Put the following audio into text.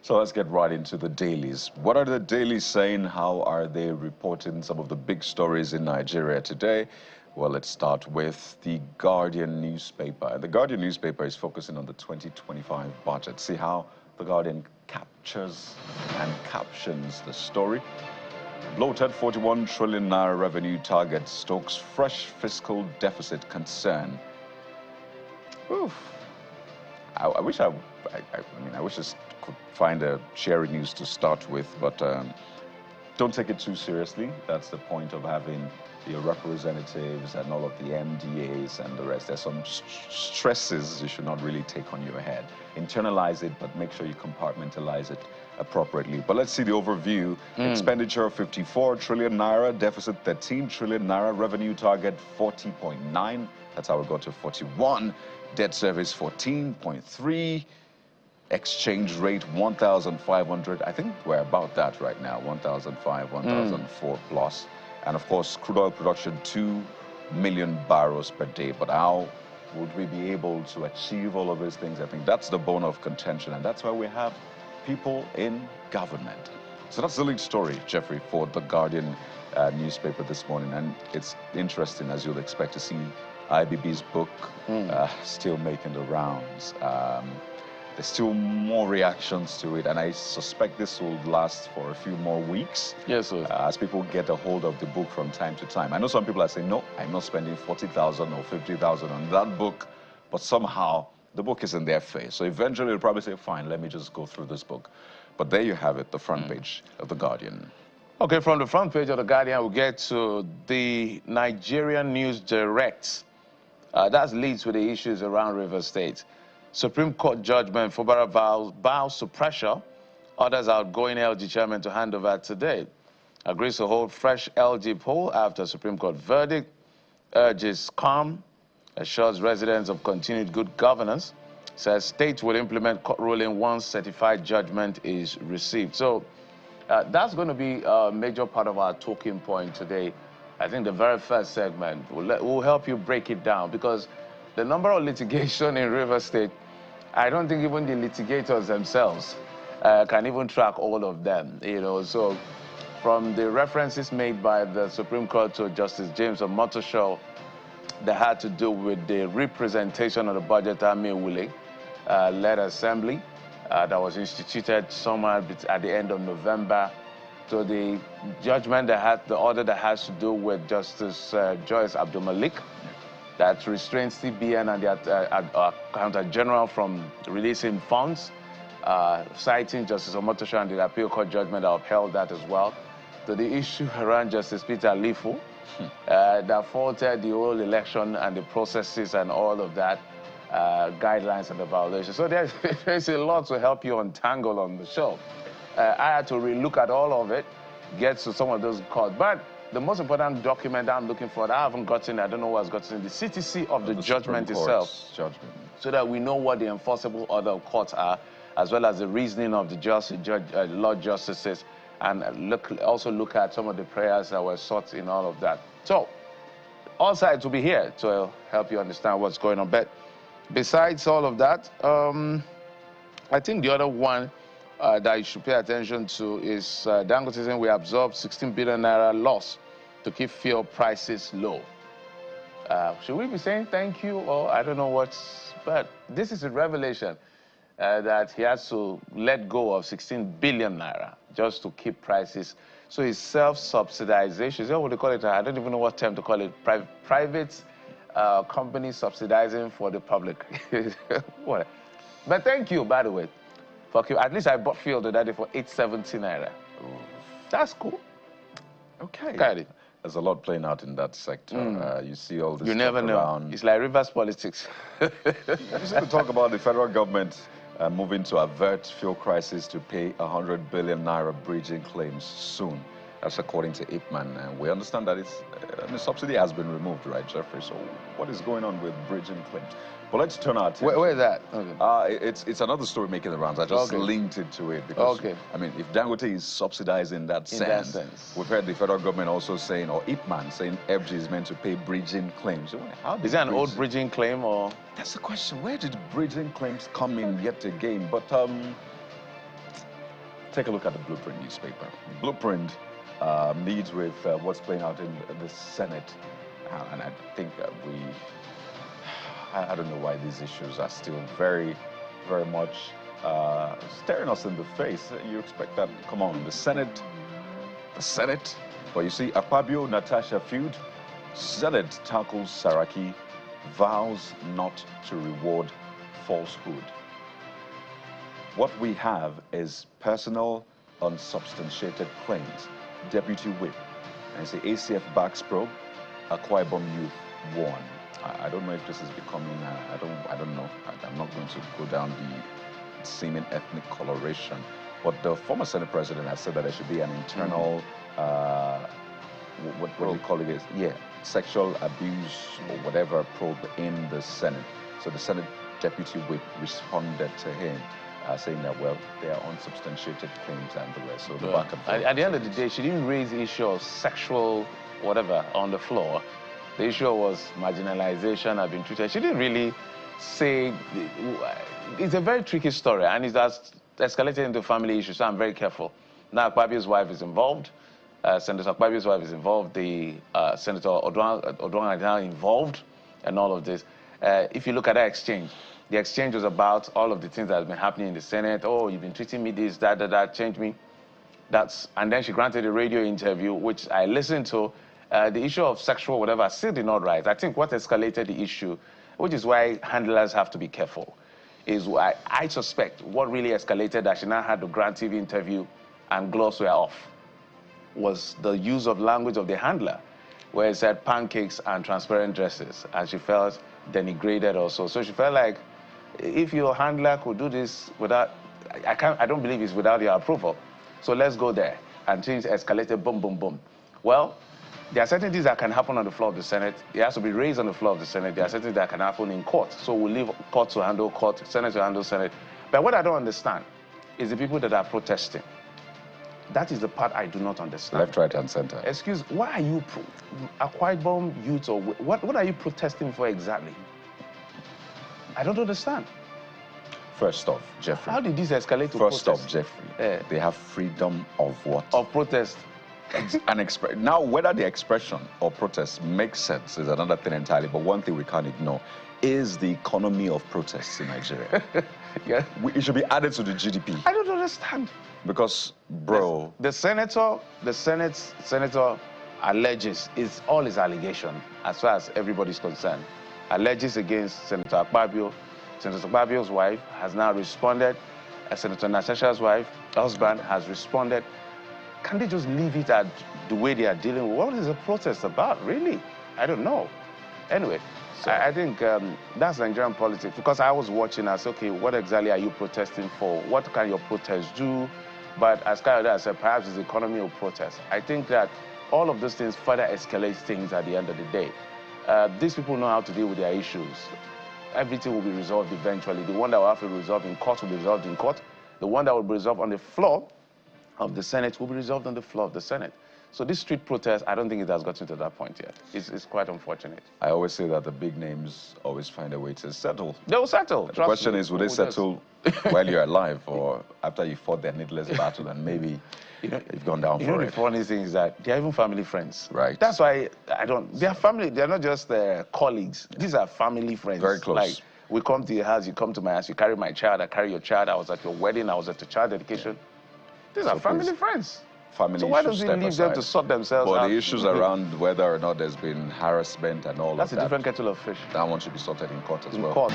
So let's get right into the dailies. What are the dailies saying? How are they reporting some of the big stories in Nigeria today? Well, let's start with the Guardian newspaper. The Guardian newspaper is focusing on the 2025 budget. See how the Guardian captures and captions the story. Bloated 41 trillion naira revenue target stokes fresh fiscal deficit concern. Oof. I wish I just could find a cheery news to start with, but don't take it too seriously. That's the point of having your representatives and all of the MDAs and the rest. There's some stresses you should not really take on your head. Internalize it, but make sure you compartmentalize it appropriately. But let's see the overview. Expenditure 54 trillion naira, deficit 13 trillion naira, revenue target 40.9. That's how we got to 41. Debt service 14.3. Exchange rate 1,500. I think we're about that right now. 1,005, 1,004 plus. And of course, crude oil production 2 million barrels per day. But how would we be able to achieve all of these things? I think that's the bone of contention, and that's why we have people in government. So that's the lead story, Jeffrey, for the Guardian newspaper this morning. And it's interesting, as you'll expect, to see IBB's book still making the rounds. There's still more reactions to it, and I suspect this will last for a few more weeks. Yes, sir. As people get a hold of the book from time to time. I know some people are saying, no, I'm not spending 40,000 or 50,000 on that book, but somehow the book is in their face. So eventually they'll probably say, fine, let me just go through this book. But there you have it, the front page of The Guardian. Okay, from the front page of The Guardian, we'll get to the Nigerian News Direct. That leads with the issues around River State. Supreme Court judgment, Fubara bows to pressure, orders outgoing LG chairman to hand over today. Agrees to hold fresh LG poll after Supreme Court verdict, urges calm, assures residents of continued good governance, says state will implement court ruling once certified judgment is received. So that's going to be a major part of our talking point today. I think the very first segment will help you break it down, because the number of litigation in River State, I don't think even the litigators themselves can even track all of them, you know. So from the references made by the Supreme Court to Justice James Omotosho that had to do with the representation of the Budget Army Wule led assembly that was instituted somewhere at the end of November, to the judgment that had the order that has to do with Justice Joyce Abdul Malik, that restrains CBN and the Accountant General from releasing funds, citing Justice Omotosho and the Appeal Court judgment that upheld that as well, to the issue around Justice Peter Lifu, that faulted the whole election and the processes and all of that, guidelines and the violations. So there's a lot to help you untangle on the show. I had to relook at all of it, get to some of those courts. But the most important document I'm looking for, that I haven't gotten, I don't know what's gotten, the CTC of the judgment itself. So that we know what the enforceable order of courts are, as well as the reasoning of the law justices, and also look at some of the prayers that were sought in all of that. So, all sides will be here to help you understand what's going on. But besides all of that, I think the other one that you should pay attention to is Dangote saying we absorbed 16 billion naira loss to keep fuel prices low. Should we be saying thank you, or I don't know what's, but this is a revelation that he has to let go of 16 billion naira just to keep prices. So it's self-subsidization. Is that what they call it? I don't even know what term to call it. Private company subsidizing for the public. What? But thank you, by the way. At least I bought fuel the other day for 870 naira. Ooh. That's cool. Okay. There's a lot playing out in that sector. You see all this. You never know. Around. It's like reverse politics. You see to talk about the federal government moving to avert fuel crisis to pay 100 billion naira bridging claims soon. That's according to Ipman. And we understand that the subsidy has been removed, right, Jeffrey? So what is going on with bridging claims? But let's turn our attention. Where is that? Okay. It's another story making the rounds. I just linked it to it because, I mean, if Dangote is subsidizing that sense, we've heard the federal government also saying, or Ipman saying FG is meant to pay bridging claims. So how is that an old bridging claim, or? That's the question. Where did bridging claims come in yet again? But take a look at the Blueprint newspaper. Blueprint leads with what's playing out in the Senate. And I think I don't know why these issues are still very, very much staring us in the face. You expect that, come on, the Senate. But you see, Akpabio, Natasha feud, Senate tackles Saraki, vows not to reward falsehood. What we have is personal, unsubstantiated claims. Deputy Whip, and say ACF backs probe, Akwa Ibom youth warn. I don't know if this is becoming, I don't know. I'm not going to go down the seeming ethnic coloration. But the former Senate president has said that there should be an internal, what do you call it? Yeah, sexual abuse or whatever probe in the Senate. So the Senate Deputy Whip responded to him, saying that, well, they are unsubstantiated claims and the rest. So the back and forth. At the end of the day, she didn't raise the issue of sexual whatever on the floor. The issue was marginalization, I've been treated. She didn't really say, it's a very tricky story, and it has escalated into family issues, so I'm very careful. Now Akpabio's wife is involved, Senator Akpabio's wife is involved, the Senator Odwang is now involved, and all of this. If you look at that exchange, the exchange was about all of the things that have been happening in the Senate. Oh, you've been treating me this, that, change me. And then she granted a radio interview, which I listened to. The issue of sexual whatever still did not rise. I think what escalated the issue, which is why handlers have to be careful, is why I suspect what really escalated that she now had to grant TV interview and gloves were off, was the use of language of the handler, where it said pancakes and transparent dresses, and she felt denigrated also. So she felt like, if your handler could do this without, I don't believe it's without your approval. So let's go there. And things escalated, boom, boom, boom. Well, there are certain things that can happen on the floor of the Senate. It has to be raised on the floor of the Senate. There are certain things that can happen in court. So we'll leave court to handle court, Senate to handle Senate. But what I don't understand is the people that are protesting. That is the part I do not understand. Left, right, and center. Excuse, why are you, Akwa Ibom youth, or what are you protesting for exactly? I don't understand. First off, Jeffrey. How did this escalate to protest? protest? First off, Jeffrey, they have freedom of what? Of protest. Now, whether the expression or protest makes sense is another thing entirely, but one thing we can't ignore is the economy of protests in Nigeria. Yeah. It should be added to the GDP. I don't understand. Because, bro... The senator alleges, is all his allegation, as far as everybody's concerned, alleges against Senator Akpabio. Senator Akpabio's wife has now responded. Senator Natasha's wife, husband, has responded. Can they just leave it at the way they are dealing with? What is the protest about, really? I don't know. Anyway, so I think that's Nigerian politics. Because I was watching, I said, okay, what exactly are you protesting for? What can your protest do? But as Kayode said, perhaps it's the economy of protest. I think that all of those things further escalate things at the end of the day. These people know how to deal with their issues. Everything will be resolved eventually. The one that will have to be resolved in court will be resolved in court. The one that will be resolved on the floor of the Senate will be resolved on the floor of the Senate. So this street protest, I don't think it has gotten to that point yet. It's quite unfortunate. I always say that the big names always find a way to settle. They will settle. The question is, will they settle while you're alive or after you fought their needless battle and maybe you've gone down for it? The funny thing is that they're even family friends. Right. That's why they are family. They're not just colleagues. These are family friends. Very close. Like, we come to your house, you come to my house, you carry my child, I carry your child. I was at your wedding, I was at the child dedication. Yeah. These are family friends. Family so why does he leave them to sort themselves out? But the issues around whether or not there's been harassment and all of that. That's a different kettle of fish. That one should be sorted in court as well. In court.